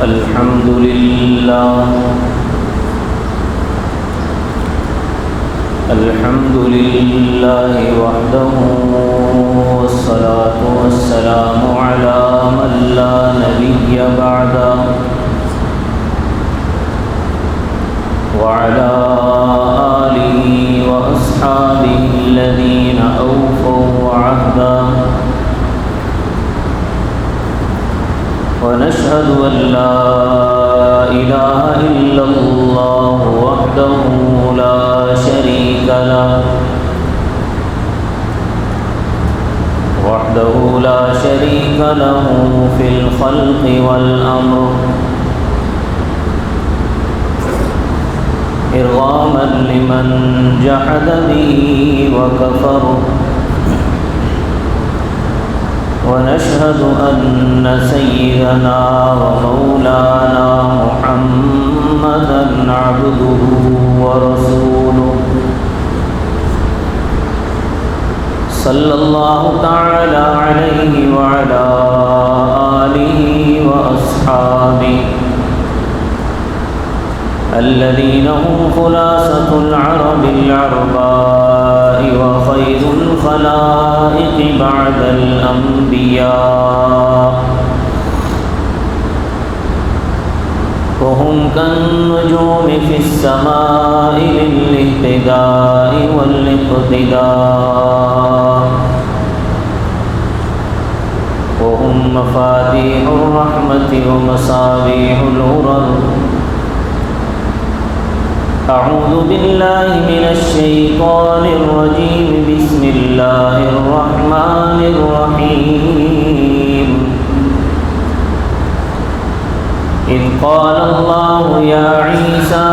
الحمد لله وحده والصلاة والسلام على من لا نبي بعده وعلى آله وأصحابه الذين أوفوا عهده ونشهد أن لا إله إلا الله وحده لا شريك له في الخلق والأمر إرغاما لمن جحد به وكفر ونشهد أن سيدنا ومولانا محمدا عبده ورسوله صلى الله تعالى عليه وعلى آله وأصحابه الذين هم خلاصة العرب العرباء وخير الخلائق بعد الأنبياء وهم كالنجوم في السماء للاهتداء والاقتداء وهم مفاتيح الرحمة ومصابيح الغرر أعوذ بالله من الشيطان الرجيم بسم الله الرحمن الرحيم إذ قال الله يا عيسى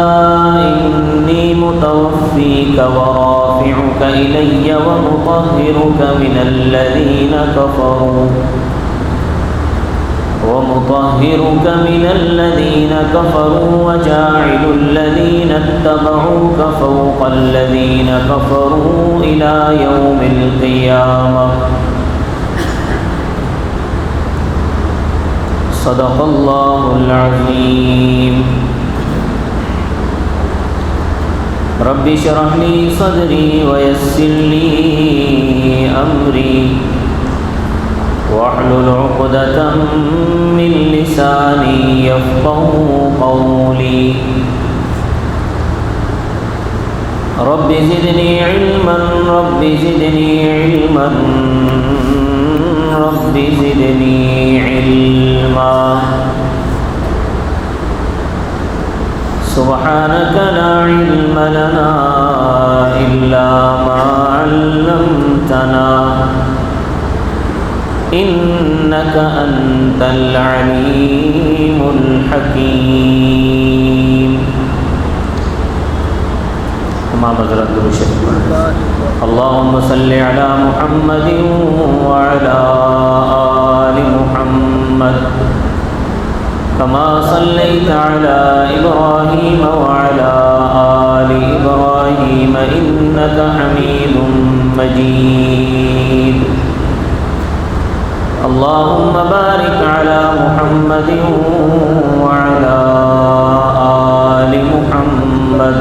إني متوفيك ورافعك إلي ومطهرك من الذين كفروا وجاعل الذين اتبعوك فوق الذين كفروا إلى يوم القيامة صدق الله العظيم رب اشرح لي صدري ويسر لي أمري واحلل عقدة من لساني يفقهوا قولي رب زدني علما سبحانك لا علم لنا إلا ما علمتنا إنك أنت العليم الحكيم تمام حضرات درود شریف اللهم صل على محمد وعلى آل محمد كما صليت على إبراهيم وعلى آل إبراهيم إنك حميد مجيد اللهم بارك على محمد وعلى آل محمد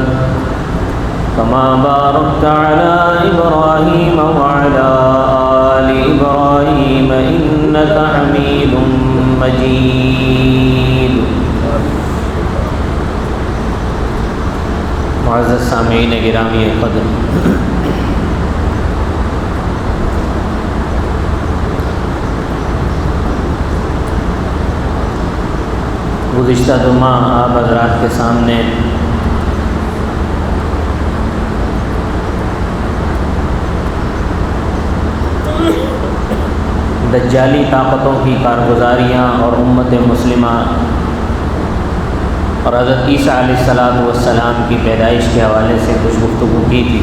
كما باركت على إبراهيم وعلى آل إبراهيم إنك حميد مجيد معزز سامعین گرامی قدر، گزشتہ 2 ماہ آپ حضرات کے سامنے دجالی طاقتوں کی کارگزاریاں اور امت مسلمہ اور حضرت عیسیٰ علیہ السلام کی پیدائش کے حوالے سے کچھ گفتگو کی تھی۔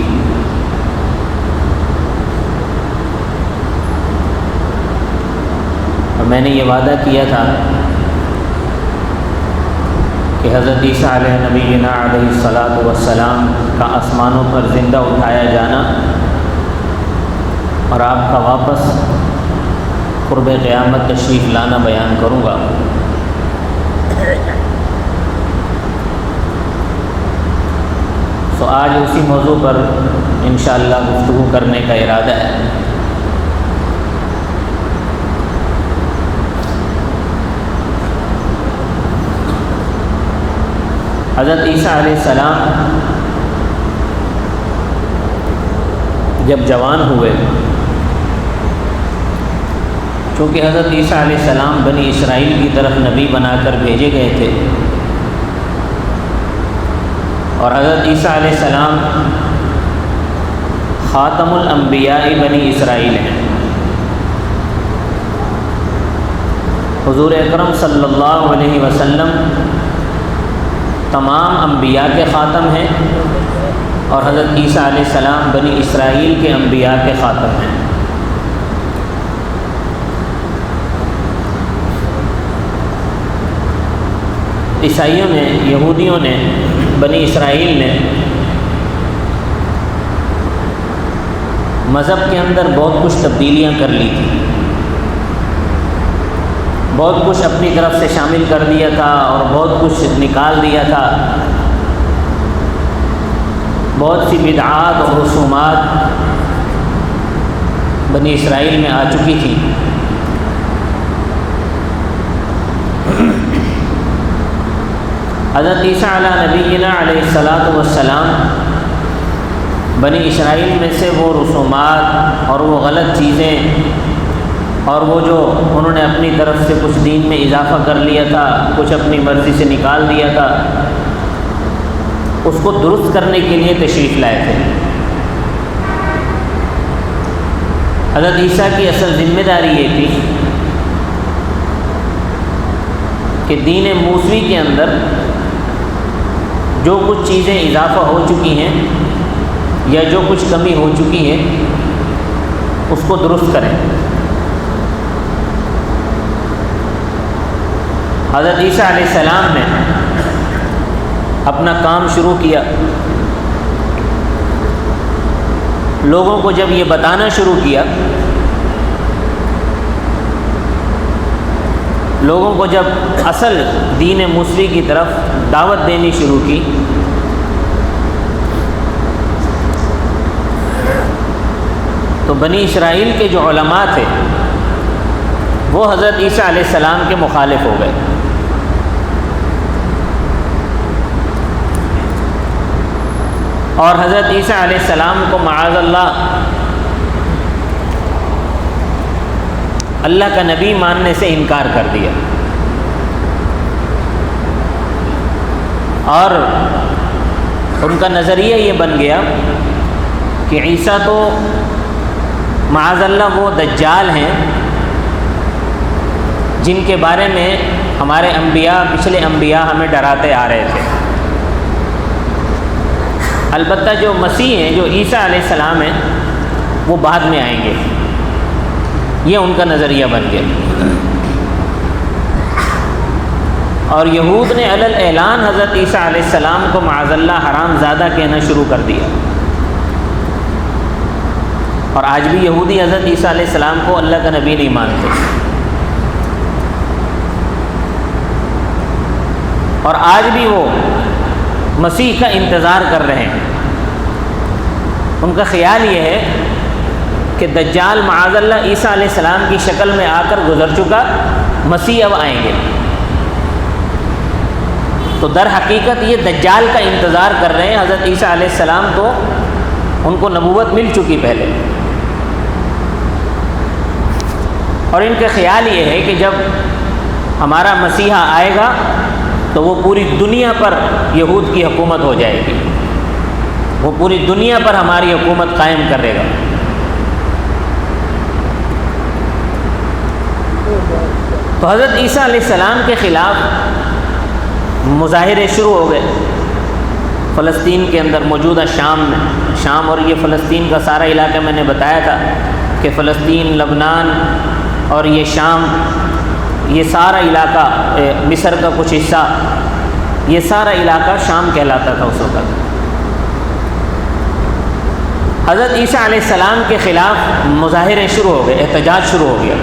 اور میں نے یہ وعدہ کیا تھا کہ حضرت عیسیٰ علیہ نبینا علیہ السلام کا آسمانوں پر زندہ اٹھایا جانا اور آپ کا واپس قرب قیامت تشریف لانا بیان کروں گا۔ تو آج اسی موضوع پر انشاءاللہ گفتگو کرنے کا ارادہ ہے۔ حضرت عیسیٰ علیہ السلام جب جوان ہوئے، چونکہ حضرت عیسیٰ علیہ السلام بنی اسرائیل کی طرف نبی بنا کر بھیجے گئے تھے، اور حضرت عیسیٰ علیہ السلام خاتم الانبیاء بنی اسرائیل ہیں۔ حضور اکرم صلی اللہ علیہ وسلم تمام انبیاء کے خاتم ہیں، اور حضرت عیسیٰ علیہ السلام بنی اسرائیل کے انبیاء کے خاتم ہیں۔ عیسائیوں نے، یہودیوں نے، بنی اسرائیل نے مذہب کے اندر بہت کچھ تبدیلیاں کر لی تھیں، بہت کچھ اپنی طرف سے شامل کر دیا تھا اور بہت کچھ نکال دیا تھا۔ بہت سی بدعات اور رسومات بنی اسرائیل میں آ چکی تھیں۔ حضرت عیسیٰ علیہ نبینا علیہ الصلاۃ والسلام بنی اسرائیل میں سے وہ رسومات اور وہ غلط چیزیں اور وہ جو انہوں نے اپنی طرف سے کچھ دین میں اضافہ کر لیا تھا، کچھ اپنی مرضی سے نکال دیا تھا، اس کو درست کرنے کے لیے تشریف لائے تھے۔ حضرت عیسیٰ کی اصل ذمہ داری یہ تھی کہ دین موسوی کے اندر جو کچھ چیزیں اضافہ ہو چکی ہیں یا جو کچھ کمی ہو چکی ہے اس کو درست کریں۔ حضرت عیسیٰ علیہ السلام نے اپنا کام شروع کیا۔ لوگوں کو جب یہ بتانا شروع کیا، لوگوں کو جب اصل دین موسوی کی طرف دعوت دینی شروع کی، تو بنی اسرائیل کے جو علماء تھے وہ حضرت عیسیٰ علیہ السلام کے مخالف ہو گئے، اور حضرت عیسیٰ علیہ السلام کو معاذ اللہ کا نبی ماننے سے انکار کر دیا، اور ان کا نظریہ یہ بن گیا کہ عیسیٰ تو معاذ اللہ وہ دجال ہیں جن کے بارے میں ہمارے انبیاء، پچھلے انبیاء ہمیں ڈراتے آ رہے تھے۔ البتہ جو مسیح ہیں، جو عیسیٰ علیہ السلام ہیں، وہ بعد میں آئیں گے، یہ ان کا نظریہ بن گیا۔ اور یہود نے علی الاعلان حضرت عیسیٰ علیہ السلام کو معاذ اللہ حرام زادہ کہنا شروع کر دیا، اور آج بھی یہودی حضرت عیسیٰ علیہ السلام کو اللہ کا نبی نہیں مانتے، اور آج بھی وہ مسیح کا انتظار کر رہے ہیں۔ ان کا خیال یہ ہے کہ دجال معاذ اللہ عیسیٰ علیہ السلام کی شکل میں آ کر گزر چکا، مسیح اب آئیں گے، تو در حقیقت یہ دجال کا انتظار کر رہے ہیں۔ حضرت عیسیٰ علیہ السلام تو ان کو نبوت مل چکی پہلے، اور ان کا خیال یہ ہے کہ جب ہمارا مسیحا آئے گا تو وہ پوری دنیا پر یہود کی حکومت ہو جائے گی، وہ پوری دنیا پر ہماری حکومت قائم کرے گا۔ تو حضرت عیسیٰ علیہ السلام کے خلاف مظاہرے شروع ہو گئے فلسطین کے اندر، موجودہ شام اور یہ فلسطین کا سارا علاقہ میں نے بتایا تھا کہ فلسطین، لبنان اور یہ شام، یہ سارا علاقہ، مصر کا کچھ حصہ، یہ سارا علاقہ شام کہلاتا تھا اس وقت۔ حضرت عیسیٰ علیہ السلام کے خلاف مظاہرے شروع ہو گئے، احتجاج شروع ہو گیا۔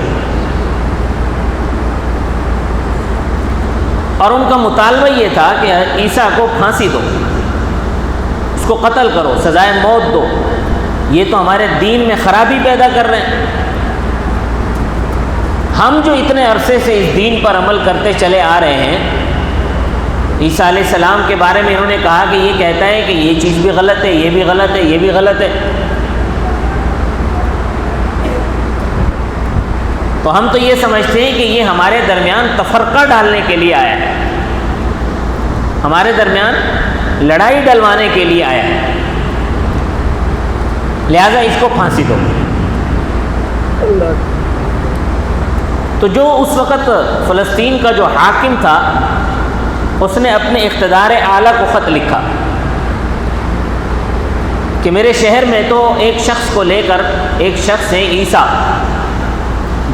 اور ان کا مطالبہ یہ تھا کہ عیسیٰ کو پھانسی دو، اس کو قتل کرو، سزائے موت دو، یہ تو ہمارے دین میں خرابی پیدا کر رہے ہیں۔ ہم جو اتنے عرصے سے اس دین پر عمل کرتے چلے آ رہے ہیں، عیسیٰ علیہ السلام کے بارے میں انہوں نے کہا کہ یہ کہتا ہے کہ یہ چیز بھی غلط ہے، یہ بھی غلط ہے، یہ بھی غلط ہے، تو ہم تو یہ سمجھتے ہیں کہ یہ ہمارے درمیان تفرقہ ڈالنے کے لیے آیا ہے، ہمارے درمیان لڑائی ڈلوانے کے لیے آیا ہے، لہذا اس کو پھانسی دو۔ تو جو اس وقت فلسطین کا جو حاکم تھا، اس نے اپنے اقتدار اعلیٰ کو خط لکھا کہ میرے شہر میں تو ایک شخص کو لے کر، ایک شخص ہے عیسیٰ،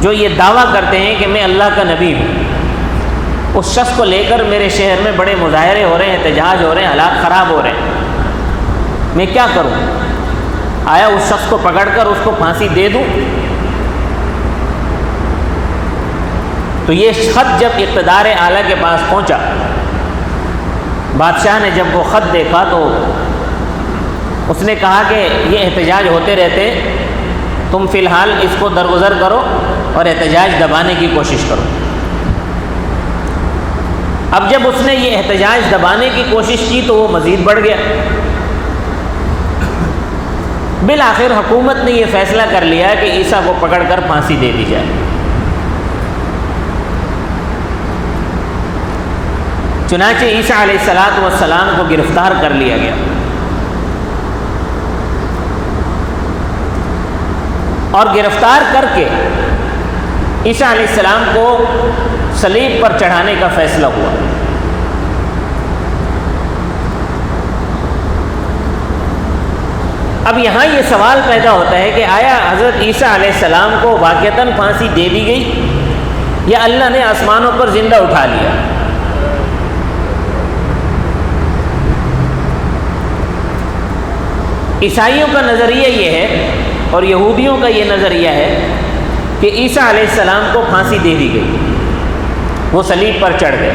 جو یہ دعویٰ کرتے ہیں کہ میں اللہ کا نبی ہوں، اس شخص کو لے کر میرے شہر میں بڑے مظاہرے ہو رہے ہیں، احتجاج ہو رہے ہیں، حالات خراب ہو رہے ہیں، میں کیا کروں؟ آیا اس شخص کو پکڑ کر اس کو پھانسی دے دوں؟ تو یہ خط جب اقتدار اعلیٰ کے پاس پہنچا، بادشاہ نے جب وہ خط دیکھا تو اس نے کہا کہ یہ احتجاج ہوتے رہتے، تم فی الحال اس کو درگزر کرو اور احتجاج دبانے کی کوشش کرو۔ اب جب اس نے یہ احتجاج دبانے کی کوشش کی تو وہ مزید بڑھ گیا۔ بالآخر حکومت نے یہ فیصلہ کر لیا کہ عیسیٰ کو پکڑ کر پھانسی دے دی جائے۔ چنانچہ عیسیٰ علیہ السلام کو گرفتار کر لیا گیا اور گرفتار کر کے عیسیٰ علیہ السلام کو صلیب پر چڑھانے کا فیصلہ ہوا۔ اب یہاں یہ سوال پیدا ہوتا ہے کہ آیا حضرت عیسیٰ علیہ السلام کو واقعتاً پھانسی دے دی گئی یا اللہ نے آسمانوں پر زندہ اٹھا لیا؟ عیسائیوں کا نظریہ یہ ہے اور یہودیوں کا یہ نظریہ ہے کہ عیسیٰ علیہ السلام کو پھانسی دے دی گئی، وہ صلیب پر چڑھ گئے،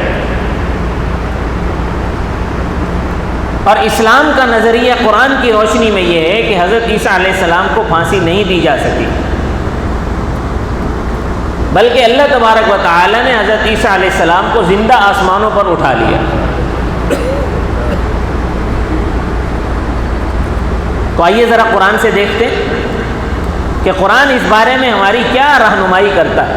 اور اسلام کا نظریہ قرآن کی روشنی میں یہ ہے کہ حضرت عیسیٰ علیہ السلام کو پھانسی نہیں دی جا سکی، بلکہ اللہ تبارک و تعالی نے حضرت عیسیٰ علیہ السلام کو زندہ آسمانوں پر اٹھا لیا۔ تو آئیے ذرا قرآن سے دیکھتے کہ قرآن اس بارے میں ہماری کیا رہنمائی کرتا ہے۔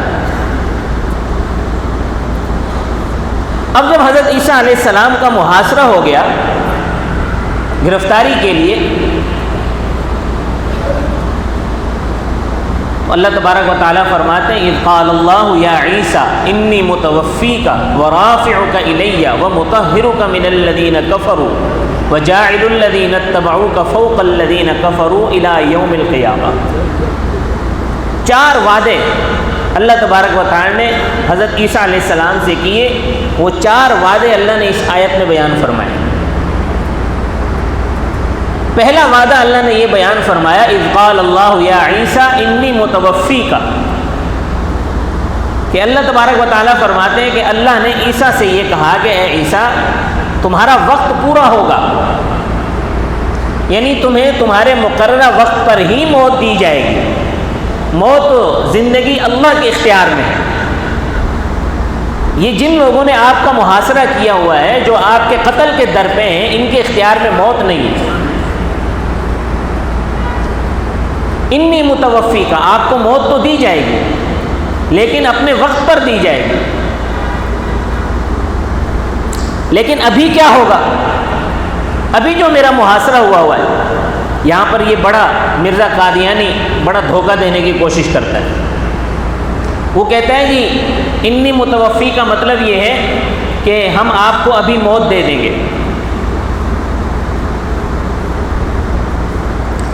اب جب حضرت عیسیٰ علیہ السلام کا محاصرہ ہو گیا گرفتاری کے لیے، اللہ تبارک و تعالیٰ فرماتے ہیں اذ قال اللہ یا عیسیٰ انی متوفیک ورافعک الی ومطہرک من الذین کفروا وجاعل الذین اتبعوک فوق الذین کفروا الی یوم القیامہ۔ 4 وعدے اللہ تبارک و تعالیٰ نے حضرت عیسیٰ علیہ السلام سے کیے، وہ 4 وعدے اللہ نے اس آیت میں بیان فرمائے۔ پہلا وعدہ اللہ نے یہ بیان فرمایا اذ قال اللہ یا عیسیٰ انی متوفیک، کہ اللہ تبارک و تعالیٰ فرماتے ہیں کہ اللہ نے عیسیٰ سے یہ کہا کہ اے عیسیٰ تمہارا وقت پورا ہوگا، یعنی تمہیں تمہارے مقررہ وقت پر ہی موت دی جائے گی۔ موت زندگی اللہ کے اختیار میں ہے۔ یہ جن لوگوں نے آپ کا محاصرہ کیا ہوا ہے، جو آپ کے قتل کے در پہ ہیں، ان کے اختیار میں موت نہیں ہے۔ انی متوفی کا، آپ کو موت تو دی جائے گی لیکن اپنے وقت پر دی جائے گی۔ لیکن ابھی کیا ہوگا؟ ابھی جو میرا محاصرہ ہوا ہے، یہاں پر یہ بڑا مرزا قادیانی بڑا دھوکہ دینے کی کوشش کرتا ہے۔ وہ کہتا ہے جی انی متوفی کا مطلب یہ ہے کہ ہم آپ کو ابھی موت دے دیں گے۔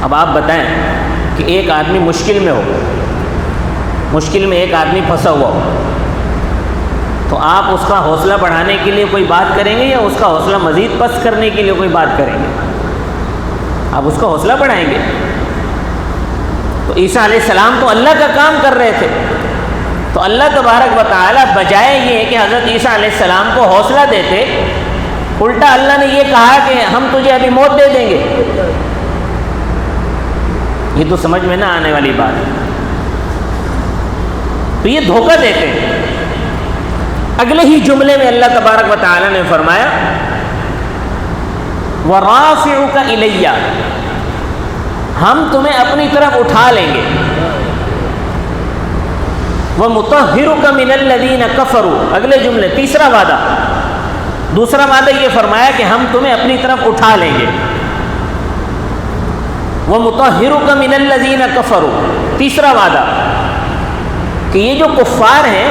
اب آپ بتائیں کہ ایک آدمی مشکل میں ہو، مشکل میں ایک آدمی پھنسا ہوا ہو، تو آپ اس کا حوصلہ بڑھانے کے لیے کوئی بات کریں گے یا اس کا حوصلہ مزید پست کرنے کے لیے کوئی بات کریں گے؟ آپ اس کا حوصلہ بڑھائیں گے۔ تو عیسیٰ علیہ السلام تو اللہ کا کام کر رہے تھے، تو اللہ تبارک و تعالیٰ بجائے یہ کہ حضرت عیسیٰ علیہ السلام کو حوصلہ دیتے، الٹا اللہ نے یہ کہا کہ ہم تجھے ابھی موت دے دیں گے۔ یہ تو سمجھ میں نہ آنے والی بات ہے۔ تو یہ دھوکہ دیتے ہیں۔ اگلے ہی جملے میں اللہ تبارک و تعالیٰ نے فرمایا وَرَافِعُكَ إِلَيَّ، ہم تمہیں اپنی طرف اٹھا لیں گے، وَمُطَهِّرُكَ مِنَ الَّذِينَ كَفَرُوا، اگلے جملے تیسرا وعدہ، دوسرا وعدہ یہ فرمایا کہ ہم تمہیں اپنی طرف اٹھا لیں گے، وَمُطَهِّرُكَ مِنَ الَّذِينَ كَفَرُوا، تیسرا وعدہ کہ یہ جو کفار ہیں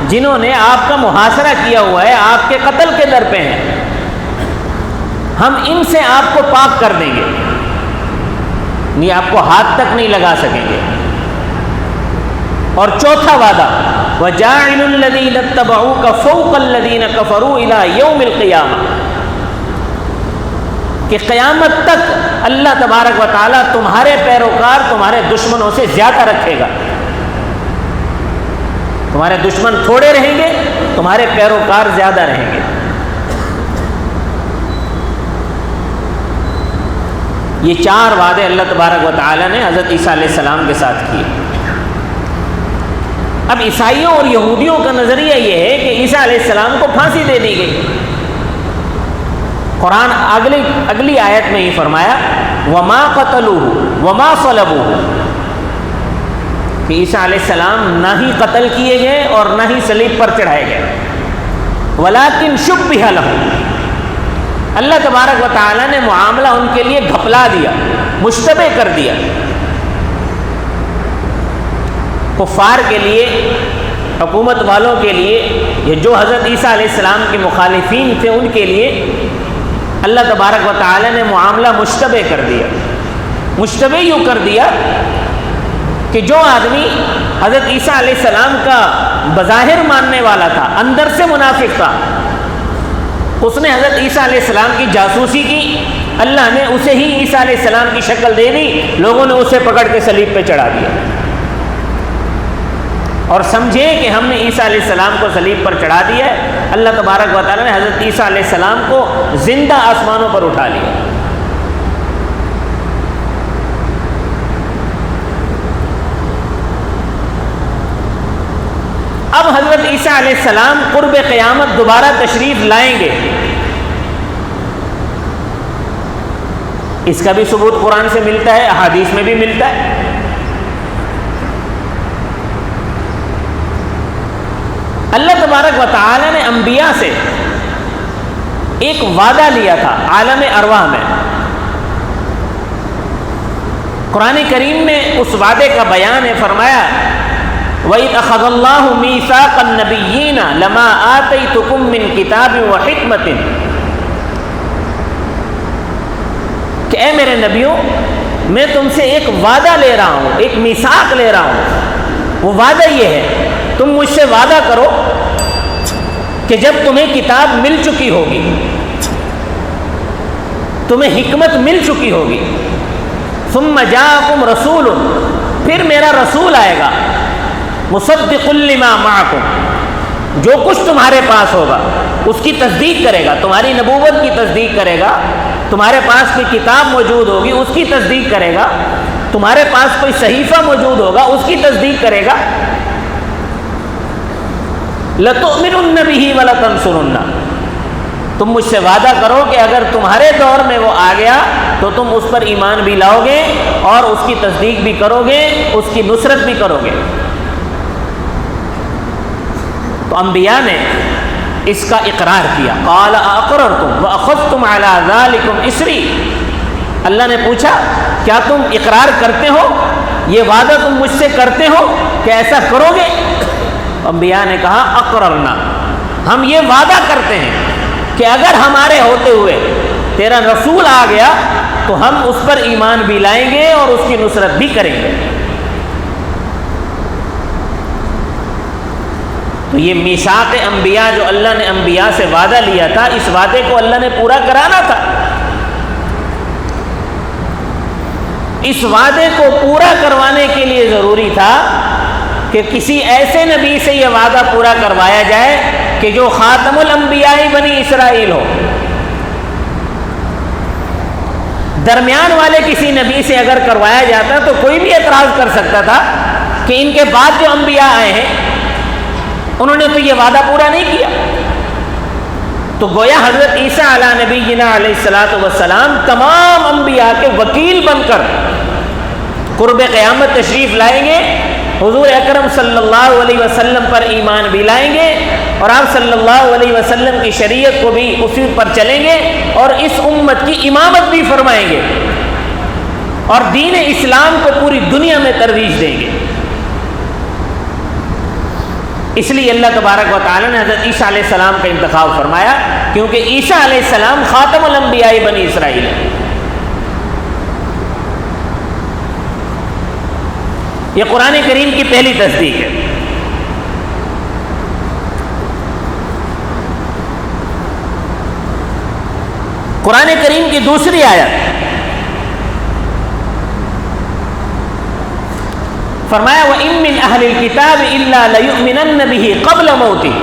جنہوں نے آپ کا محاصرہ کیا ہوا ہے، آپ کے قتل کے در پہ ہیں، ہم ان سے آپ کو پاک کر دیں گے، یہ آپ کو ہاتھ تک نہیں لگا سکیں گے۔ اور چوتھا وعدہ وَجَاعِلُ الَّذِينَ اتَّبَعُوكَ فَوْقَ الَّذِينَ كَفَرُوا إِلَى يَوْمِ الْقِيَامَةِ، کہ قیامت تک اللہ تبارک و تعالیٰ تمہارے پیروکار تمہارے دشمنوں سے زیادہ رکھے گا۔ تمہارے دشمن تھوڑے رہیں گے، تمہارے پیروکار زیادہ رہیں گے۔ یہ چار وعدے اللہ تبارک و تعالیٰ نے حضرت عیسیٰ علیہ السلام کے ساتھ کیے۔ اب عیسائیوں اور یہودیوں کا نظریہ یہ ہے کہ عیسیٰ علیہ السلام کو پھانسی دے دی گئی۔ قرآن اگلی آیت میں ہی فرمایا وَمَا قَتَلُوهُ وَمَا صَلَبُوهُ، کہ عیسیٰ علیہ السلام نہ ہی قتل کیے گئے اور نہ ہی صلیب پر چڑھائے گئے، وَلَٰكِن شُبِّهَ لَهُمْ، اللہ تبارک و تعالیٰ نے معاملہ ان کے لیے گھپلا دیا، مشتبہ کر دیا۔ کفار کے لیے، حکومت والوں کے لیے، یہ جو حضرت عیسیٰ علیہ السلام کے مخالفین تھے ان کے لیے اللہ تبارک و تعالیٰ نے معاملہ مشتبہ کر دیا۔ مشتبہ یوں کر دیا کہ جو آدمی حضرت عیسیٰ علیہ السلام کا بظاہر ماننے والا تھا، اندر سے منافق تھا، اس نے حضرت عیسیٰ علیہ السلام کی جاسوسی کی، اللہ نے اسے ہی عیسیٰ علیہ السلام کی شکل دے دی، لوگوں نے اسے پکڑ کے صلیب پہ چڑھا دیا اور سمجھے کہ ہم نے عیسیٰ علیہ السلام کو صلیب پر چڑھا دیا ہے۔ اللہ تبارک و تعالیٰ نے حضرت عیسیٰ علیہ السلام کو زندہ آسمانوں پر اٹھا لیا۔ اب حضرت عیسیٰ علیہ السلام قرب قیامت دوبارہ تشریف لائیں گے، اس کا بھی ثبوت قرآن سے ملتا ہے، احادیث میں بھی ملتا ہے۔ اللہ تبارک و تعالی نے انبیاء سے ایک وعدہ لیا تھا عالم ارواح میں۔ قرآن کریم میں اس وعدے کا بیان ہے، فرمایا وَإِذْ أَخَذَ اللَّهُ مِيثَاقَ النَّبِيِّينَ لَمَا آتَيْتُكُم مِّن كِتَابٍ وَحِكْمَةٍ، کہ اے میرے نبیوں، میں تم سے ایک وعدہ لے رہا ہوں، ایک میثاق لے رہا ہوں۔ وہ وعدہ یہ ہے، تم مجھ سے وعدہ کرو کہ جب تمہیں کتاب مل چکی ہوگی، تمہیں حکمت مل چکی ہوگی، ثم جاءکم رسول، پھر میرا رسول آئے گا، مصدق لما معکم، جو کچھ تمہارے پاس ہوگا اس کی تصدیق کرے گا، تمہاری نبوت کی تصدیق کرے گا، تمہارے پاس کوئی کتاب موجود ہوگی اس کی تصدیق کرے گا، تمہارے پاس کوئی صحیفہ موجود ہوگا اس کی تصدیق کرے گا۔ لَتُؤْمِنُنَّ بِهِ وَلَتَنْصُرُنَّ، تم مجھ سے وعدہ کرو کہ اگر تمہارے دور میں وہ آ گیا تو تم اس پر ایمان بھی لاؤ گے اور اس کی تصدیق بھی کرو گے، اس کی نصرت بھی کرو گے۔ تو انبیاء نے اس کا اقرار کیا، قال اقررتم واخذتم علی ذلکم اسری، اللہ نے پوچھا کیا تم اقرار کرتے ہو، یہ وعدہ تم مجھ سے کرتے ہو کہ ایسا کرو گے؟ انبیاء نے کہا اقررنا، ہم یہ وعدہ کرتے ہیں کہ اگر ہمارے ہوتے ہوئے تیرا رسول آ گیا تو ہم اس پر ایمان بھی لائیں گے اور اس کی نصرت بھی کریں گے۔ تو یہ میثاق انبیاء جو اللہ نے انبیاء سے وعدہ لیا تھا، اس وعدے کو اللہ نے پورا کرانا تھا۔ اس وعدے کو پورا کروانے کے لیے ضروری تھا کہ کسی ایسے نبی سے یہ وعدہ پورا کروایا جائے کہ جو خاتم الانبیاء بنی اسرائیل ہو. درمیان والے کسی نبی سے اگر کروایا جاتا تو کوئی بھی اعتراض کر سکتا تھا کہ ان کے بعد جو انبیاء آئے ہیں انہوں نے تو یہ وعدہ پورا نہیں کیا. تو گویا حضرت عیسیٰ علیہ نبینا علیہ الصلاۃ والسلام تمام انبیاء کے وکیل بن کر قرب قیامت تشریف لائیں گے، حضور اکرم صلی اللہ علیہ وسلم پر ایمان بھی لائیں گے اور آپ صلی اللہ علیہ وسلم کی شریعت کو بھی اسی پر چلیں گے اور اس امت کی امامت بھی فرمائیں گے اور دین اسلام کو پوری دنیا میں ترویج دیں گے. اس لیے اللہ تبارک و تعالیٰ نے حضرت عیسیٰ علیہ السلام کا انتخاب فرمایا، کیونکہ عیسیٰ علیہ السلام خاتم الانبیاء بنی اسرائیل ہے. یہ قرآن کریم کی پہلی تصدیق ہے. قرآن کریم کی دوسری آیت فرمایا وَإِن مِّنْ أَهْلِ الْكِتَابِ إِلَّا لَيُؤْمِنَنَّ بِهِ قَبْلَ مَوْتِهِ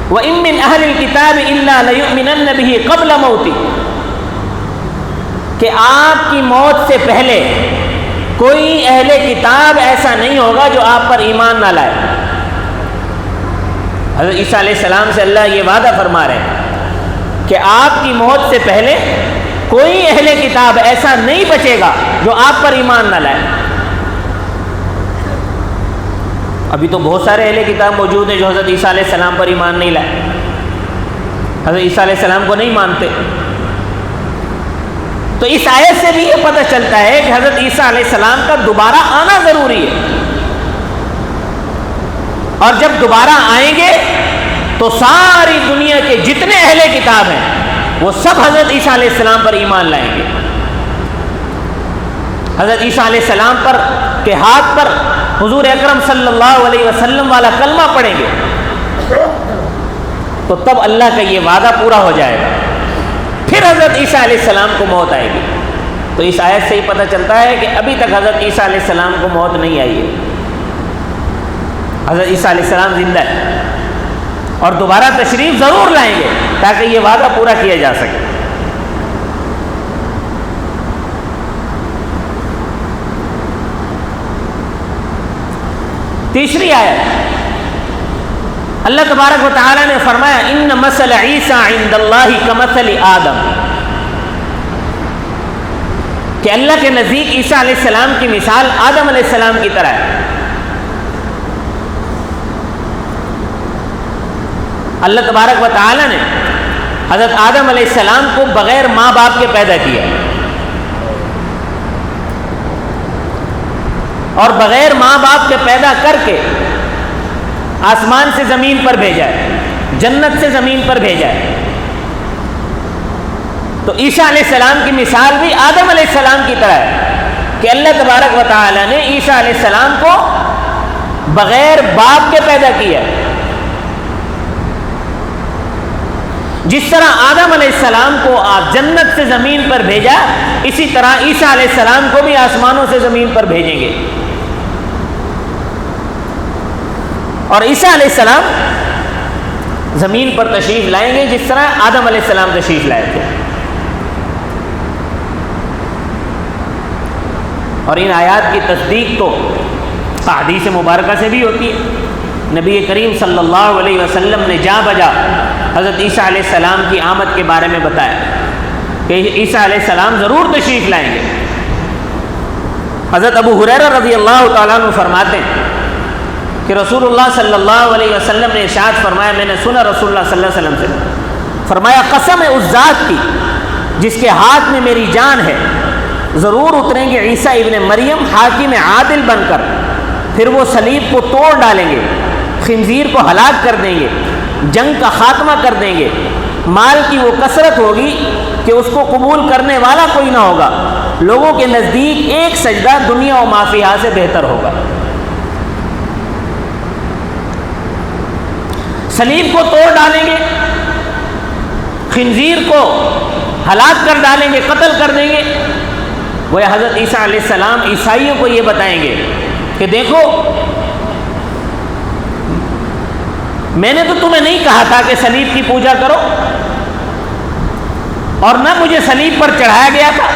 وَإِن مِّنْ أَهْلِ الْكِتَابِ إِلَّا لَيُؤْمِنَنَّ بِهِ قَبْلَ مَوْتِهِ کہ آپ کی موت سے پہلے کوئی اہل کتاب ایسا نہیں ہوگا جو آپ پر ایمان نہ لائے. حضرت عیسیٰ علیہ السلام سے اللہ یہ وعدہ فرما رہے ہیں کہ آپ کی موت سے پہلے کوئی اہل کتاب ایسا نہیں بچے گا جو آپ پر ایمان نہ لائے. ابھی تو بہت سارے اہل کتاب موجود ہیں جو حضرت عیسیٰ علیہ السلام پر ایمان نہیں لائے، حضرت عیسیٰ علیہ السلام کو نہیں مانتے. تو اس آیت سے بھی یہ پتہ چلتا ہے کہ حضرت عیسیٰ علیہ السلام کا دوبارہ آنا ضروری ہے، اور جب دوبارہ آئیں گے تو ساری دنیا کے جتنے اہل کتاب ہیں وہ سب حضرت عیسیٰ علیہ السلام پر ایمان لائیں گے. حضرت عیسیٰ علیہ السلام پر کے ہاتھ پر حضور اکرم صلی اللہ علیہ وسلم والا کلمہ پڑھیں گے تو تب اللہ کا یہ وعدہ پورا ہو جائے گا. پھر حضرت عیسیٰ علیہ السلام کو موت آئے گی. تو اس آیت سے ہی پتہ چلتا ہے کہ ابھی تک حضرت عیسیٰ علیہ السلام کو موت نہیں آئی ہے. حضرت عیسیٰ علیہ السلام زندہ ہے اور دوبارہ تشریف ضرور لائیں گے تاکہ یہ وعدہ پورا کیا جا سکے. تیسری آیت اللہ تبارک و تعالی نے فرمایا ان مثل عیسیٰ عند اللہ کمثل آدم، کہ اللہ کے نزدیک عیسیٰ علیہ السلام کی مثال آدم علیہ السلام کی طرح ہے. اللہ تبارک و تعالی نے حضرت آدم علیہ السلام کو بغیر ماں باپ کے پیدا کیا اور بغیر ماں باپ کے پیدا کر کے آسمان سے زمین پر بھیجا ہے، جنت سے زمین پر بھیجا ہے. تو عیسیٰ علیہ السلام کی مثال بھی آدم علیہ السلام کی طرح ہے کہ اللہ تبارک و تعالی نے عیسیٰ علیہ السلام کو بغیر باپ کے پیدا کیا. جس طرح آدم علیہ السلام کو جنت سے زمین پر بھیجا، اسی طرح عیسیٰ علیہ السلام کو بھی آسمانوں سے زمین پر بھیجیں گے. اور عیسیٰ علیہ السلام زمین پر تشریف لائیں گے جس طرح آدم علیہ السلام تشریف لائے تھے. اور ان آیات کی تصدیق تو احادیث مبارکہ سے بھی ہوتی ہے. نبی کریم صلی اللہ علیہ وسلم نے جا بجا حضرت عیسیٰ علیہ السلام کی آمد کے بارے میں بتایا کہ عیسیٰ علیہ السلام ضرور تشریف لائیں گے. حضرت ابو ہریرہ رضی اللہ تعالیٰ عنہ فرماتے ہیں کہ رسول اللہ صلی اللہ علیہ وسلم نے ارشاد فرمایا، میں نے سنا رسول اللہ صلی اللہ علیہ وسلم سے، فرمایا قسم ہے اس ذات کی جس کے ہاتھ میں میری جان ہے، ضرور اتریں گے عیسیٰ ابن مریم حاکم عادل بن کر، پھر وہ صلیب کو توڑ ڈالیں گے، خنزیر کو ہلاک کر دیں گے، جنگ کا خاتمہ کر دیں گے، مال کی وہ کثرت ہوگی کہ اس کو قبول کرنے والا کوئی نہ ہوگا، لوگوں کے نزدیک ایک سجدہ دنیا و ما فیہا سے بہتر ہوگا. صلیب کو توڑ ڈالیں گے، خنزیر کو ہلاک کر ڈالیں گے، قتل کر دیں گے، وہ حضرت عیسیٰ علیہ السلام عیسائیوں کو یہ بتائیں گے کہ دیکھو میں نے تو تمہیں نہیں کہا تھا کہ صلیب کی پوجا کرو، اور نہ مجھے صلیب پر چڑھایا گیا تھا،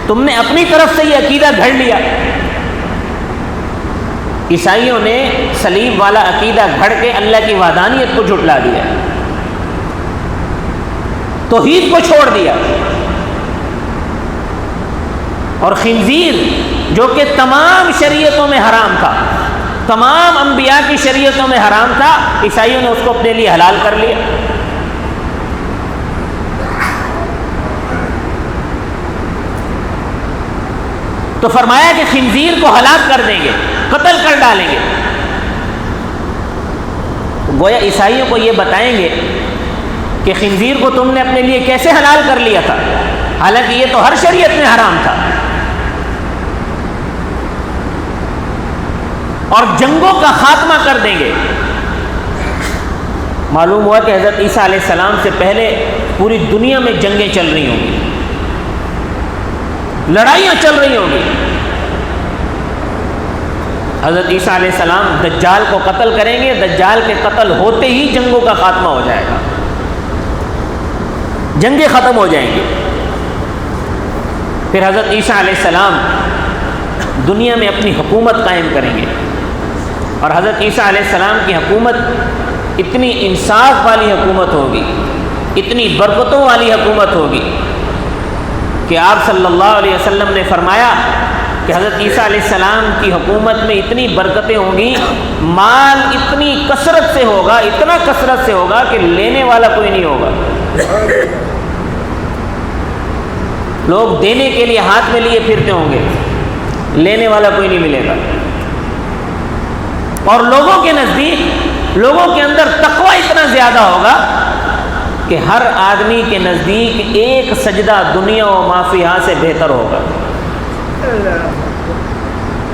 تم نے اپنی طرف سے یہ عقیدہ گھڑ لیا۔ عیسائیوں نے صلیب والا عقیدہ گھڑ کے اللہ کی وحدانیت کو جھٹلا دیا، توحید کو چھوڑ دیا، اور خنزیر جو کہ تمام شریعتوں میں حرام تھا، تمام انبیاء کی شریعتوں میں حرام تھا، عیسائیوں نے اس کو اپنے لیے حلال کر لیا۔ تو فرمایا کہ خنزیر کو ہلاک کر دیں گے، قتل کر ڈالیں گے۔ گویا عیسائیوں کو یہ بتائیں گے کہ خنزیر کو تم نے اپنے لیے کیسے حلال کر لیا تھا، حالانکہ یہ تو ہر شریعت میں حرام تھا۔ اور جنگوں کا خاتمہ کر دیں گے۔ معلوم ہوا کہ حضرت عیسیٰ علیہ السلام سے پہلے پوری دنیا میں جنگیں چل رہی ہوں گی، لڑائیاں چل رہی ہوں گی۔ حضرت عیسیٰ علیہ السلام دجال کو قتل کریں گے، دجال کے قتل ہوتے ہی جنگوں کا خاتمہ ہو جائے گا، جنگیں ختم ہو جائیں گی۔ پھر حضرت عیسیٰ علیہ السلام دنیا میں اپنی حکومت قائم کریں گے، اور حضرت عیسیٰ علیہ السلام کی حکومت اتنی انصاف والی حکومت ہوگی، اتنی برکتوں والی حکومت ہوگی کہ آپ صلی اللہ علیہ وسلم نے فرمایا کہ حضرت عیسیٰ علیہ السلام کی حکومت میں اتنی برکتیں ہوں گی، مال اتنی کثرت سے ہوگا، اتنا کثرت سے ہوگا کہ لینے والا کوئی نہیں ہوگا۔ لوگ دینے کے لیے ہاتھ میں لیے پھرتے ہوں گے، لینے والا کوئی نہیں ملے گا۔ اور لوگوں کے نزدیک، لوگوں کے اندر تقوی اتنا زیادہ ہوگا کہ ہر آدمی کے نزدیک ایک سجدہ دنیا و ما فیہا سے بہتر ہوگا۔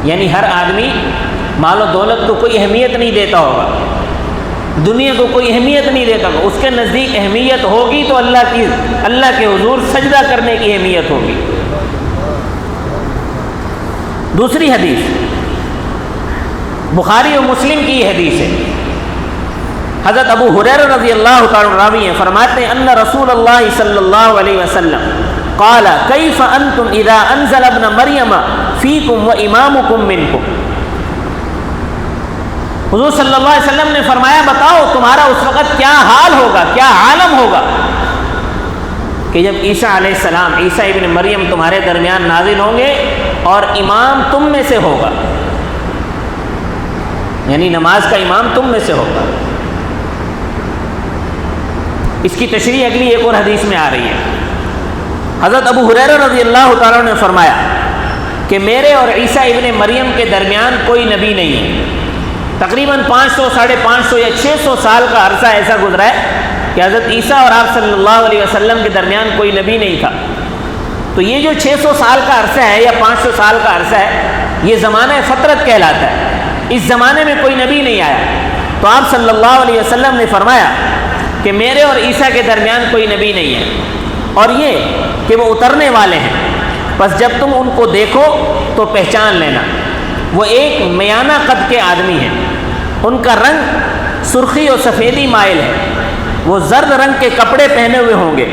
یعنی ہر آدمی مال و دولت کو کوئی اہمیت نہیں دیتا ہوگا، دنیا کو کوئی اہمیت نہیں دیتا ہوگا، اس کے نزدیک اہمیت ہوگی تو اللہ کے حضور سجدہ کرنے کی اہمیت ہوگی۔ دوسری حدیث بخاری و مسلم کی یہ حدیث ہے، حضرت ابو ہریرہ رضی اللہ تعالیٰ عنہ راوی ہیں، فرماتے ہیں ان رسول اللہ صلی اللہ علیہ وسلم قال کیف انتم اذا انزل ابن مریم فیکم و امامکم منکم۔ حضور صلی اللہ علیہ وسلم نے فرمایا بتاؤ تمہارا اس وقت کیا حال ہوگا، کیا عالم ہوگا کہ جب عیسیٰ علیہ السلام، عیسیٰ ابن مریم تمہارے درمیان نازل ہوں گے اور امام تم میں سے ہوگا، یعنی نماز کا امام تم میں سے ہوگا۔ اس کی تشریح اگلی ایک اور حدیث میں آ رہی ہے۔ حضرت ابو ہریرہ رضی اللہ تعالیٰ نے فرمایا کہ میرے اور عیسیٰ ابن مریم کے درمیان کوئی نبی نہیں ہے۔ تقریباً 500 550 یا 600 سال کا عرصہ ایسا گزرا ہے کہ حضرت عیسیٰ اور آپ صلی اللہ علیہ وسلم کے درمیان کوئی نبی نہیں تھا۔ تو یہ جو 600 سال کا عرصہ ہے یا 500 سال کا عرصہ ہے، یہ زمانہ فترت کہلاتا ہے۔ اس زمانے میں کوئی نبی نہیں آیا، تو آپ صلی اللہ علیہ وسلم نے فرمایا کہ میرے اور عیسیٰ کے درمیان کوئی نبی نہیں ہے، اور یہ کہ وہ اترنے والے ہیں، بس جب تم ان کو دیکھو تو پہچان لینا۔ وہ ایک میانہ قد کے آدمی ہیں، ان کا رنگ سرخی و سفیدی مائل ہے، وہ زرد رنگ کے کپڑے پہنے ہوئے ہوں گے،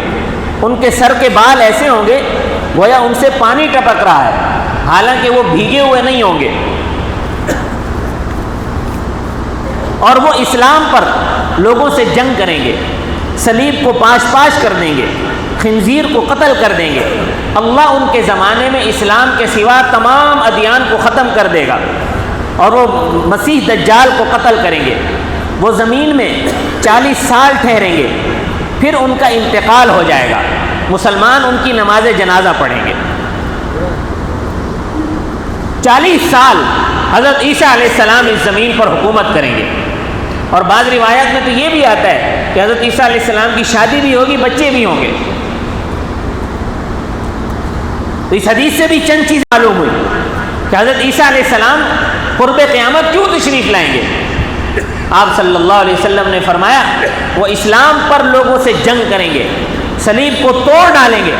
ان کے سر کے بال ایسے ہوں گے گویا ان سے پانی ٹپک رہا ہے، حالانکہ وہ بھیگے ہوئے نہیں ہوں گے، اور وہ اسلام پر لوگوں سے جنگ کریں گے، صلیب کو پاش پاش کر دیں گے، خنزیر کو قتل کر دیں گے۔ اللہ ان کے زمانے میں اسلام کے سوا تمام ادیان کو ختم کر دے گا، اور وہ مسیح دجال کو قتل کریں گے۔ وہ زمین میں 40 سال ٹھہریں گے، پھر ان کا انتقال ہو جائے گا، مسلمان ان کی نماز جنازہ پڑھیں گے۔ 40 سال حضرت عیسیٰ علیہ السلام اس زمین پر حکومت کریں گے، اور بعض روایات میں تو یہ بھی آتا ہے کہ حضرت عیسیٰ علیہ السلام کی شادی بھی ہوگی، بچے بھی ہوں گے۔ تو اس حدیث سے بھی چند چیزیں معلوم ہوئی کہ حضرت عیسیٰ علیہ السلام قرب قیامت کیوں تشریف لائیں گے۔ آپ صلی اللہ علیہ وسلم نے فرمایا وہ اسلام پر لوگوں سے جنگ کریں گے، صلیب کو توڑ ڈالیں گے،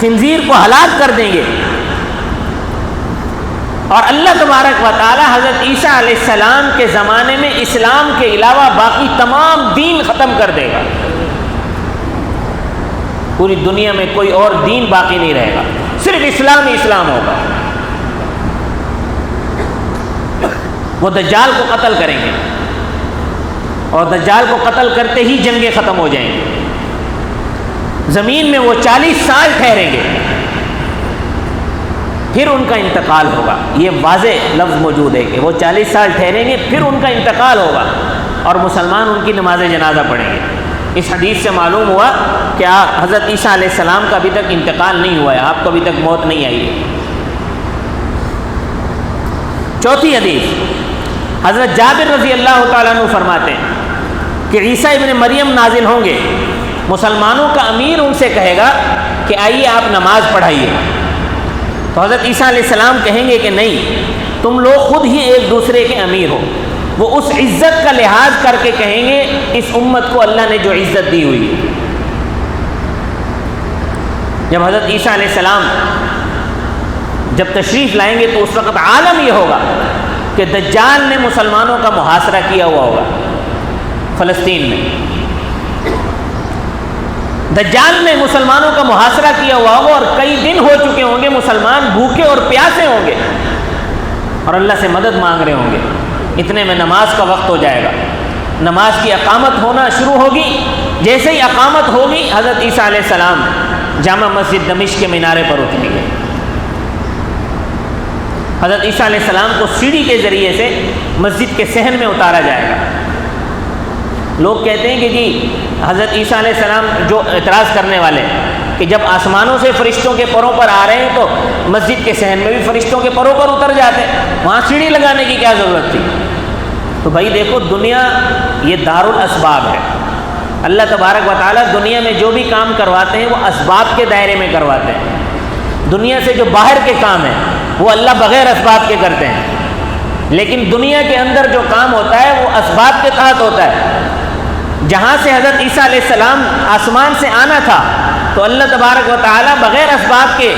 خنزیر کو ہلاک کر دیں گے، اور اللہ تبارک و تعالی حضرت عیسیٰ علیہ السلام کے زمانے میں اسلام کے علاوہ باقی تمام دین ختم کر دے گا. پوری دنیا میں کوئی اور دین باقی نہیں رہے گا، صرف اسلام ہی اسلام ہوگا. وہ دجال کو قتل کریں گے اور دجال کو قتل کرتے ہی جنگیں ختم ہو جائیں گی. زمین میں وہ 40 سال ٹھہریں گے، پھر ان کا انتقال ہوگا. یہ واضح لفظ موجود ہے کہ وہ 40 سال ٹھہریں گے، پھر ان کا انتقال ہوگا اور مسلمان ان کی نماز جنازہ پڑھیں گے. اس حدیث سے معلوم ہوا کہ حضرت عیسیٰ علیہ السلام کا ابھی تک انتقال نہیں ہوا ہے، آپ کو ابھی تک موت نہیں آئی ہے. چوتھی حدیث، حضرت جابر رضی اللہ تعالیٰ عنہ فرماتے ہیں کہ عیسیٰ ابن مریم نازل ہوں گے، مسلمانوں کا امیر ان سے کہے گا کہ آئیے آپ نماز پڑھائیے. تو حضرت عیسیٰ علیہ السلام کہیں گے کہ نہیں، تم لوگ خود ہی ایک دوسرے کے امیر ہو. وہ اس عزت کا لحاظ کر کے کہیں گے اس امت کو اللہ نے جو عزت دی ہوئی ہے. جب حضرت عیسیٰ علیہ السلام جب تشریف لائیں گے تو اس وقت عالم یہ ہوگا کہ دجال نے مسلمانوں کا محاصرہ کیا ہوا ہوگا فلسطین میں. دجال نے مسلمانوں کا محاصرہ کیا ہوا ہوگا اور کئی دن ہو چکے ہوں گے، مسلمان بھوکے اور پیاسے ہوں گے اور اللہ سے مدد مانگ رہے ہوں گے. اتنے میں نماز کا وقت ہو جائے گا، نماز کی اقامت ہونا شروع ہوگی. جیسے ہی اقامت ہوگی حضرت عیسیٰ علیہ السلام جامع مسجد دمشق کے مینارے پر اتریں گے. حضرت عیسیٰ علیہ السلام کو سیڑھی کے ذریعے سے مسجد کے صحن میں اتارا جائے گا. لوگ کہتے ہیں کہ جی حضرت عیسیٰ علیہ السلام جو اعتراض کرنے والے کہ جب آسمانوں سے فرشتوں کے پروں پر آ رہے ہیں تو مسجد کے صحن میں بھی فرشتوں کے پروں پر اتر جاتے، وہاں سیڑھی لگانے کی کیا ضرورت تھی؟ تو بھائی دیکھو، دنیا یہ دار الاسباب ہے. اللہ تبارک و تعالیٰ دنیا میں جو بھی کام کرواتے ہیں وہ اسباب کے دائرے میں کرواتے ہیں. دنیا سے جو باہر کے کام ہیں وہ اللہ بغیر اسباب کے کرتے ہیں، لیکن دنیا کے اندر جو کام ہوتا ہے وہ اسباب کے تحت ہوتا ہے. جہاں سے حضرت عیسیٰ علیہ السلام آسمان سے آنا تھا تو اللہ تبارک و تعالیٰ بغیر اسباب کے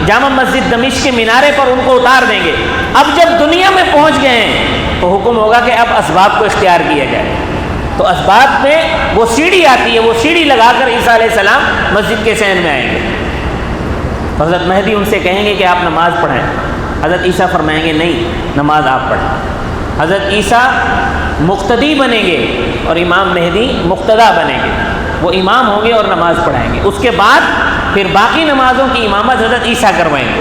جامع مسجد دمشق کے مینارے پر ان کو اتار دیں گے. اب جب دنیا میں پہنچ گئے ہیں تو حکم ہوگا کہ اب اسباب کو اختیار کیا جائے. تو اسباب میں وہ سیڑھی آتی ہے، وہ سیڑھی لگا کر عیسیٰ علیہ السلام مسجد کے صحن میں آئیں گے. حضرت مہدی ان سے کہیں گے کہ آپ نماز پڑھیں. حضرت عیسیٰ فرمائیں گے نہیں، نماز آپ پڑھیں. حضرت عیسیٰ مقتدی بنیں گے اور امام مہدی مقتدا بنیں گے. وہ امام ہوں گے اور نماز پڑھائیں گے. اس کے بعد پھر باقی نمازوں کی امامت حضرت عیسیٰ کروائیں گے.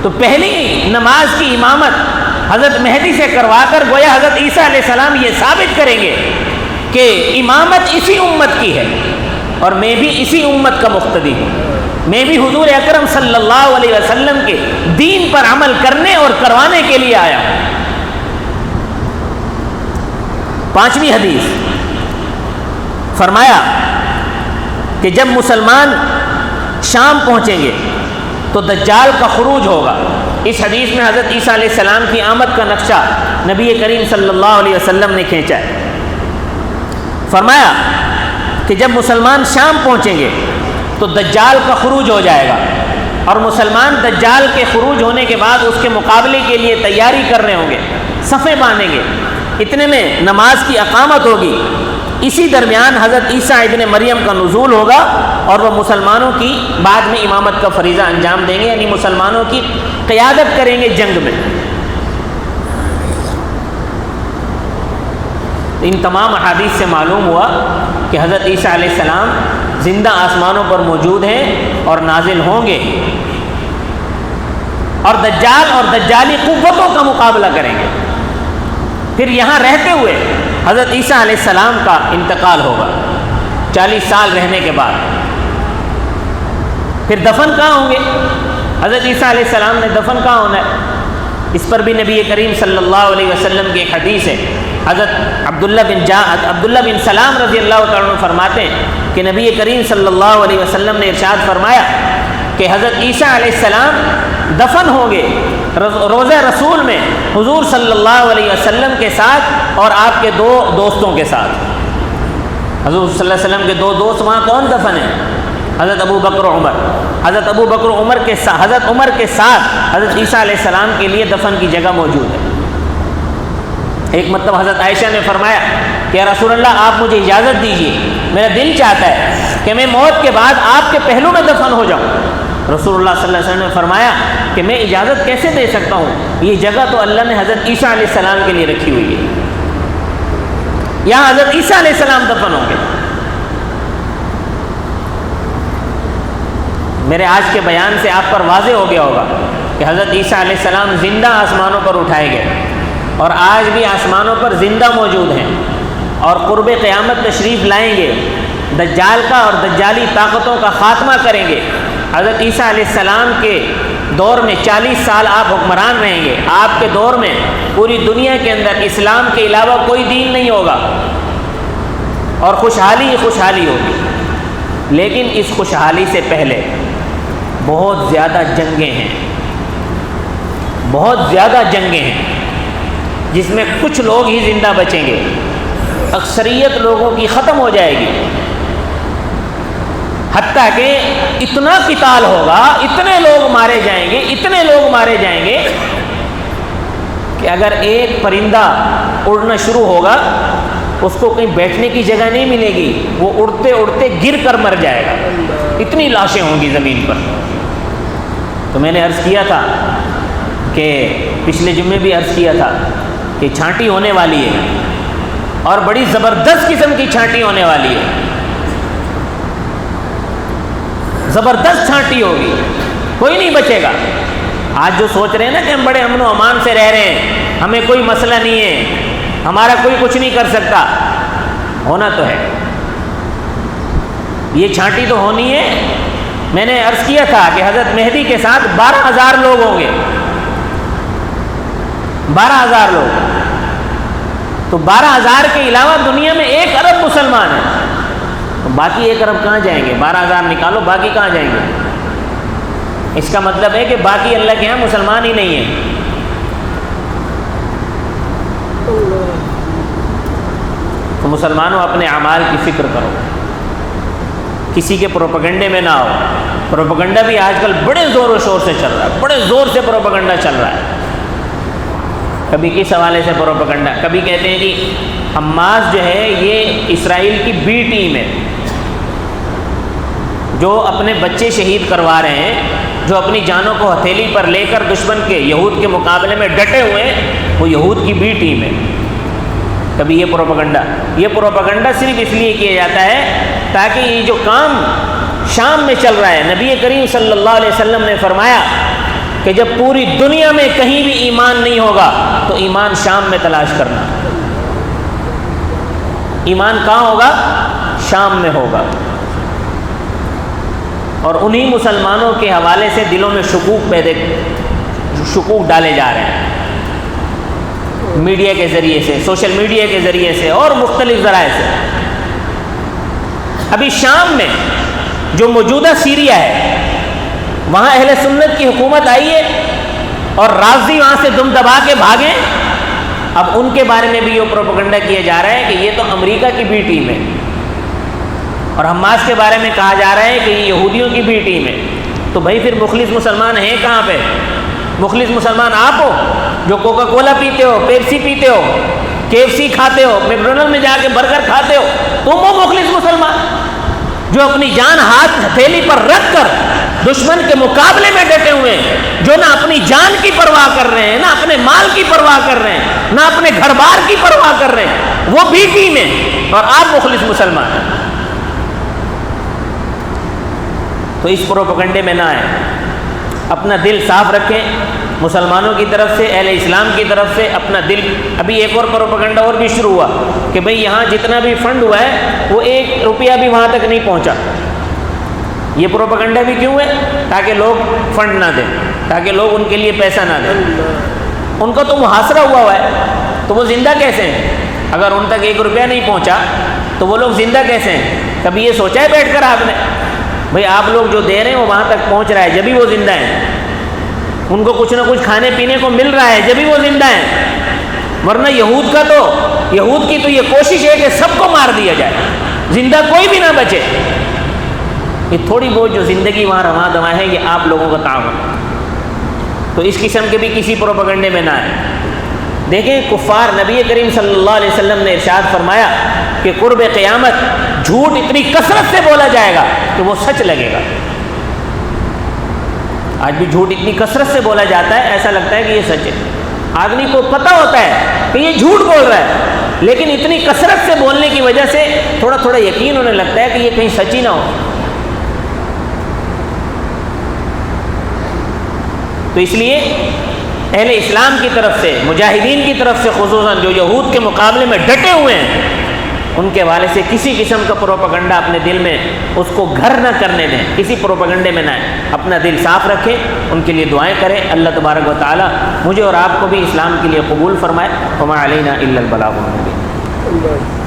تو پہلی نماز کی امامت حضرت مہدی سے کروا کر گویا حضرت عیسیٰ علیہ السلام یہ ثابت کریں گے کہ امامت اسی امت کی ہے اور میں بھی اسی امت کا مقتدی ہوں. میں بھی حضور اکرم صلی اللہ علیہ وسلم کے دین پر عمل کرنے اور کروانے کے لیے آیا ہوں. پانچویں حدیث، فرمایا کہ جب مسلمان شام پہنچیں گے تو دجال کا خروج ہوگا. اس حدیث میں حضرت عیسیٰ علیہ السلام کی آمد کا نقشہ نبی کریم صلی اللہ علیہ وسلم نے کھینچا ہے. فرمایا کہ جب مسلمان شام پہنچیں گے تو دجال کا خروج ہو جائے گا اور مسلمان دجال کے خروج ہونے کے بعد اس کے مقابلے کے لیے تیاری کر رہے ہوں گے، صفیں باندھیں گے. اتنے میں نماز کی اقامت ہوگی. اسی درمیان حضرت عیسیٰ ابن مریم کا نزول ہوگا اور وہ مسلمانوں کی بعد میں امامت کا فریضہ انجام دیں گے، یعنی مسلمانوں کی قیادت کریں گے جنگ میں. ان تمام احادیث سے معلوم ہوا کہ حضرت عیسیٰ علیہ السلام زندہ آسمانوں پر موجود ہیں اور نازل ہوں گے اور دجال اور دجالی قوتوں کا مقابلہ کریں گے. پھر یہاں رہتے ہوئے حضرت عیسیٰ علیہ السلام کا انتقال ہوگا 40 سال رہنے کے بعد. پھر دفن کہاں ہوں گے؟ حضرت عیسیٰ علیہ السلام نے دفن کہاں ہونا ہے؟ اس پر بھی نبی کریم صلی اللہ علیہ وسلم کی ایک حدیث ہے. حضرت عبداللہ بن سلام رضی اللہ تعالیٰ عنہ فرماتے ہیں کہ نبی کریم صلی اللہ علیہ وسلم نے ارشاد فرمایا کہ حضرت عیسیٰ علیہ السلام دفن ہوں گے روضہ رسول میں حضور صلی اللہ علیہ وسلم کے ساتھ اور آپ کے 2 دوستوں کے ساتھ. حضور صلی اللہ علیہ وسلم کے 2 دوست وہاں کون دفن ہیں؟ حضرت ابو بکر و عمر. حضرت ابو بکر عمر کے ساتھ حضرت عمر کے ساتھ حضرت عیسیٰ علیہ السلام کے لیے دفن کی جگہ موجود ہے۔ ایک مرتبہ حضرت عائشہ نے فرمایا کہ یا رسول اللہ آپ مجھے اجازت دیجیے، میرا دل چاہتا ہے کہ میں موت کے بعد آپ کے پہلو میں دفن ہو جاؤں۔ رسول اللہ صلی اللہ علیہ وسلم نے فرمایا کہ میں اجازت کیسے دے سکتا ہوں، یہ جگہ تو اللہ نے حضرت عیسیٰ علیہ السلام کے لیے رکھی ہوئی ہے، یہاں حضرت عیسیٰ علیہ السلام دفن ہوں گے۔ میرے آج کے بیان سے آپ پر واضح ہو گیا ہوگا کہ حضرت عیسیٰ علیہ السلام زندہ آسمانوں پر اٹھائے گئے اور آج بھی آسمانوں پر زندہ موجود ہیں اور قرب قیامت تشریف لائیں گے، دجال کا اور دجالی طاقتوں کا خاتمہ کریں گے۔ حضرت عیسیٰ علیہ السلام کے دور میں 40 سال آپ حکمران رہیں گے، آپ کے دور میں پوری دنیا کے اندر اسلام کے علاوہ کوئی دین نہیں ہوگا اور خوشحالی ہی خوشحالی ہوگی۔ لیکن اس خوشحالی سے پہلے بہت زیادہ جنگیں ہیں، بہت زیادہ جنگیں ہیں جس میں کچھ لوگ ہی زندہ بچیں گے، اکثریت لوگوں کی ختم ہو جائے گی، حتیٰ کہ اتنا قتال ہوگا، اتنے لوگ مارے جائیں گے، اتنے لوگ مارے جائیں گے کہ اگر ایک پرندہ اڑنا شروع ہوگا اس کو کہیں بیٹھنے کی جگہ نہیں ملے گی، وہ اڑتے اڑتے گر کر مر جائے گا، اتنی لاشیں ہوں گی زمین پر۔ تو میں نے عرض کیا تھا کہ پچھلے جمعے بھی عرض کیا تھا کہ چھانٹی ہونے والی ہے اور بڑی زبردست قسم کی چھانٹی ہونے والی ہے، زبردست چھانٹی ہوگی، کوئی نہیں بچے گا۔ آج جو سوچ رہے ہیں نا کہ ہم بڑے امن و امان سے رہ رہے ہیں، ہمیں کوئی مسئلہ نہیں ہے، ہمارا کوئی کچھ نہیں کر سکتا، ہونا تو ہے، یہ چھانٹی تو ہونی ہے۔ میں نے عرض کیا تھا کہ حضرت مہدی کے ساتھ 12,000 لوگ ہوں گے، 12,000 لوگ، تو 12,000 کے علاوہ دنیا میں 1 ارب مسلمان ہیں، تو باقی 1 ارب کہاں جائیں گے؟ 12,000 نکالو، باقی کہاں جائیں گے؟ اس کا مطلب ہے کہ باقی اللہ کے یہاں مسلمان ہی نہیں ہیں۔ تو مسلمانوں اپنے اعمال کی فکر کرو، کسی کے پروپیگنڈے میں نہ آؤ۔ پروپیگنڈا بھی آج کل بڑے زور و شور سے چل رہا ہے، بڑے زور سے پروپیگنڈا چل رہا ہے۔ کبھی کس حوالے سے پروپیگنڈا، کبھی کہتے ہیں کہ حماس جو ہے یہ اسرائیل کی بی ٹیم ہے، جو اپنے بچے شہید کروا رہے ہیں، جو اپنی جانوں کو ہتھیلی پر لے کر دشمن کے یہود کے مقابلے میں ڈٹے ہوئے ہیں، وہ یہود کی بی ٹیم ہے۔ کبھی یہ پروپیگنڈا صرف اس لیے کیا جاتا ہے تاکہ یہ جو کام شام میں چل رہا ہے، نبی کریم صلی اللہ علیہ وسلم نے فرمایا کہ جب پوری دنیا میں کہیں بھی ایمان نہیں ہوگا تو ایمان شام میں تلاش کرنا۔ ایمان کہاں ہوگا؟ شام میں ہوگا۔ اور انہی مسلمانوں کے حوالے سے دلوں میں شکوک ڈالے جا رہے ہیں، میڈیا کے ذریعے سے، سوشل میڈیا کے ذریعے سے اور مختلف ذرائع سے۔ ابھی شام میں جو موجودہ سیریا ہے، وہاں اہل سنت کی حکومت آئی ہے اور رافضی وہاں سے دم دبا کے بھاگیں۔ اب ان کے بارے میں بھی یہ پروپیگنڈا کیا جا رہا ہے کہ یہ تو امریکہ کی بی ٹیم ہے، اور حماس کے بارے میں کہا جا رہا ہے کہ یہ یہودیوں کی بی ٹیم ہے۔ تو بھائی پھر مخلص مسلمان ہیں کہاں پہ؟ مخلص مسلمان آپ ہو جو کوکا کولا پیتے ہو، پیپسی پیتے ہو، KFC کھاتے ہو، میکڈونلڈ میں جا کے برگر کھاتے ہو، تم ہو مخلص مسلمان جو اپنی جان ہاتھ ہتھیلی پر رکھ کر دشمن کے مقابلے میں ڈٹے ہوئے ہیں، جو نہ اپنی جان کی پرواہ کر رہے ہیں، نہ اپنے مال کی پرواہ کر رہے ہیں، نہ اپنے گھر بار کی پرواہ کر رہے ہیں، وہ بھی ٹیم ہے اور آپ مخلص مسلمان ہیں۔ تو اس پروپیگنڈے میں نہ آئیں، اپنا دل صاف رکھیں مسلمانوں کی طرف سے، اہل اسلام کی طرف سے اپنا دل۔ ابھی ایک اور پروپیگنڈا اور بھی شروع ہوا کہ بھئی یہاں جتنا بھی فنڈ ہوا ہے وہ 1 روپیہ بھی وہاں تک نہیں پہنچا۔ یہ پروپیگنڈا بھی کیوں ہے؟ تاکہ لوگ فنڈ نہ دیں، تاکہ لوگ ان کے لیے پیسہ نہ دیں۔ ان کا تو محاصرہ ہوا ہے، تو وہ زندہ کیسے ہیں؟ اگر ان تک 1 روپیہ نہیں پہنچا تو وہ لوگ زندہ کیسے ہیں؟ کبھی یہ سوچا ہے بیٹھ کر آپ نے؟ بھئی آپ لوگ جو دے رہے ہیں وہ وہاں تک پہنچ رہا ہے جبھی وہ زندہ ہیں، ان کو کچھ نہ کچھ کھانے پینے کو مل رہا ہے جبھی وہ زندہ ہیں، ورنہ یہود کی تو یہ کوشش ہے کہ سب کو مار دیا جائے، زندہ کوئی بھی نہ بچے۔ یہ تھوڑی بہت جو زندگی وہاں رواں دواں ہے یہ آپ لوگوں کا تعاون، تو اس قسم کے بھی کسی پروپیگنڈے میں نہ آئے۔ دیکھیں کفار، نبی کریم صلی اللہ علیہ وسلم نے ارشاد فرمایا کہ قرب قیامت جھوٹ اتنی کثرت سے بولا جائے گا کہ وہ سچ لگے گا۔ آج بھی جھوٹ اتنی کثرت سے بولا جاتا ہے ایسا لگتا ہے کہ یہ سچ ہے، آدمی کو پتہ ہوتا ہے کہ یہ جھوٹ بول رہا ہے، لیکن اتنی کثرت سے بولنے کی وجہ سے تھوڑا تھوڑا یقین ہونے لگتا ہے کہ یہ کہیں سچ ہی نہ ہو۔ تو اس لیے اہل اسلام کی طرف سے، مجاہدین کی طرف سے خصوصاً جو یہود کے مقابلے میں ڈٹے ہوئے ہیں، ان کے حوالے سے کسی قسم کا پروپیگنڈا اپنے دل میں اس کو گھر نہ کرنے دیں، کسی پروپیگنڈے میں نہ آئیں، اپنا دل صاف رکھیں، ان کے لیے دعائیں کریں۔ اللہ تبارک و تعالی مجھے اور آپ کو بھی اسلام کے لیے قبول فرمائے۔ وما علینا الا البلاغ المبین۔